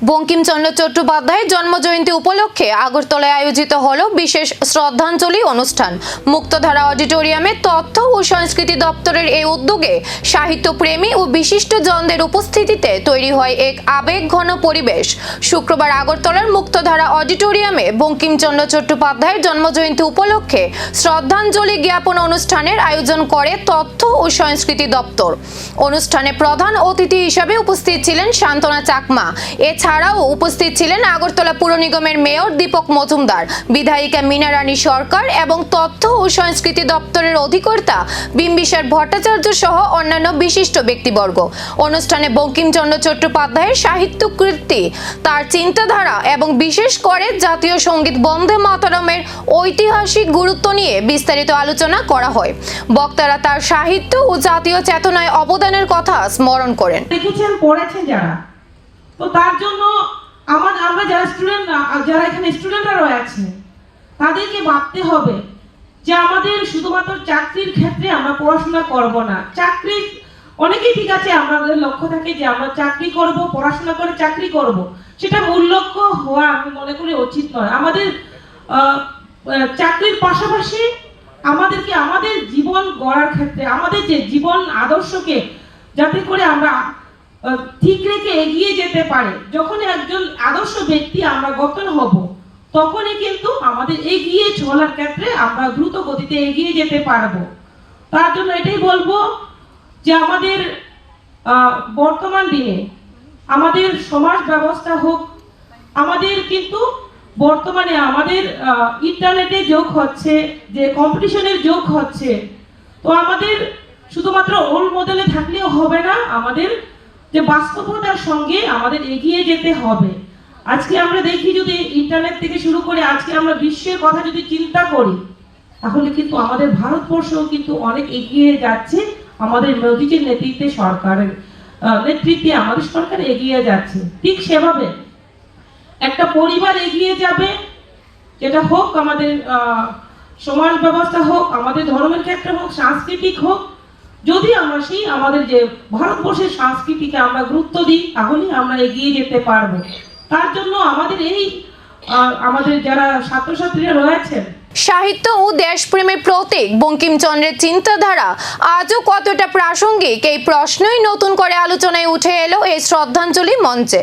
বঙ্কিমচন্দ্র চট্টোপাধ্যায়ের জন্মজয়ন্তী উপলক্ষে আগরতলায় আয়োজিত হলো বিশেষ শ্রদ্ধাঞ্জলি অনুষ্ঠান। মুক্তধারা অডিটোরিয়ামে তথ্য ও সংস্কৃতি দপ্তরের এই উদ্যোগে সাহিত্যপ্রেমী ও বিশিষ্টজনদের উপস্থিতিতে তৈরি হয় এক আবেগঘন পরিবেশ। শুক্রবার আগরতলার মুক্তধারা অডিটোরিয়ামে বঙ্কিমচন্দ্র চট্টোপাধ্যায়ের জন্মজয়ন্তী উপলক্ষে শ্রদ্ধাঞ্জলি জ্ঞাপন অনুষ্ঠানের আয়োজন করে তথ্য ও সংস্কৃতি দপ্তর। অনুষ্ঠানে প্রধান অতিথি হিসেবে উপস্থিত ছিলেন শান্তনা চাকমা। এছাড়াও উপস্থিত ছিলেন আগরতলা পুর নিগমের মেয়র দীপক মজুমদার, বিধায়িকা মীনা রানী সরকার এবং তথ্য ও সংস্কৃতি দপ্তরের অধিকর্তা বিম্বিসার ভট্টাচার্য সহ অন্যান্য বিশিষ্ট ব্যক্তিবর্গ। অনুষ্ঠানে বঙ্কিমচন্দ্র চট্টোপাধ্যায়ের সাহিত্যকৃতি, তার চিন্তাধারা এবং বিশেষ করে জাতীয় সঙ্গীত বন্দে মাতরমের ঐতিহাসিক গুরুত্ব নিয়ে বিস্তারিত আলোচনা করা হয়। বক্তারা তার সাহিত্য ও জাতীয় চেতনায় অবদানের কথা স্মরণ করেন। দেখেছেন, পড়েছেন যারা, তো তার জন্য আমরা যারা এখানে স্টুডেন্টরা রয়েছে তাদেরকে ভাবতে হবে যে আমাদের শুধুমাত্র চাকরির ক্ষেত্রে আমরা পড়াশোনা করব না। চাকরি অনেকেই ঠিক আছে, আমাদের লক্ষ্য থাকে যে আমরা চাকরি করব, পড়াশোনা করে চাকরি করব, সেটা মূল লক্ষ্য হওয়া আমি মনে করি উচিত নয়। আমাদের চাকরির পাশাপাশি আমাদেরকে আমাদের জীবন গড়ার ক্ষেত্রে আমাদের যে জীবন আদর্শকে যাতে করে আমরা ঠিক রেখে এগিয়ে যেতে পারে, যখন একজন আদর্শ ব্যক্তি আমরা গঠন হব তখনই কিন্তু আমাদের এগিয়ে চলার ক্ষেত্রে আমরা দ্রুত গতিতে এগিয়ে যেতে পারবো। তার জন্য এটাই বলবো যে আমাদের বর্তমান দিনে আমাদের সমাজ ব্যবস্থা হোক, আমাদের কিন্তু বর্তমানে আমাদের ইন্টারনেটে যোগ হচ্ছে, যে কম্পিটিশনের যোগ হচ্ছে, তো আমাদের শুধুমাত্র রোল মডেলে থাকলেও হবে না, আমাদের যে বাস্তবতার সঙ্গে আমাদের এগিয়ে যেতে হবে। আজকে আমরা দেখি, যদি ইন্টারনেট থেকে শুরু করে আজকে আমরা বিশ্বের কথা যদি চিন্তা করি, তাহলে কিন্তু আমাদের ভারতবর্ষ কিন্তু অনেক এগিয়ে যাচ্ছে। আমাদের মোদীজির নেতৃত্বে সরকারের নেতৃত্বে আমাদের সরকার এগিয়ে যাচ্ছে। ঠিক সেভাবে একটা পরিবার এগিয়ে যাবে, যেটা হোক আমাদের সমাজ ব্যবস্থা হোক, আমাদের ধর্মের ক্ষেত্রে হোক, সাংস্কৃতিক হোক, যদি আমরা সেই আমাদের যে ভারতবর্ষের সংস্কৃতিকে আমরা গুরুত্ব দিই, তাহলেই আমরা এগিয়ে যেতে পারবো। তার জন্য আমাদের যারা ছাত্রছাত্রীরা রয়েছেন, সাহিত্য ও দেশপ্রেমের প্রতীক বঙ্কিমচন্দ্রের চিন্তাধারা আজও কতটা প্রাসঙ্গিক, এই প্রশ্নই নতুন করে আলোচনায় উঠে এলো এই শ্রদ্ধাঞ্জলি মঞ্চে।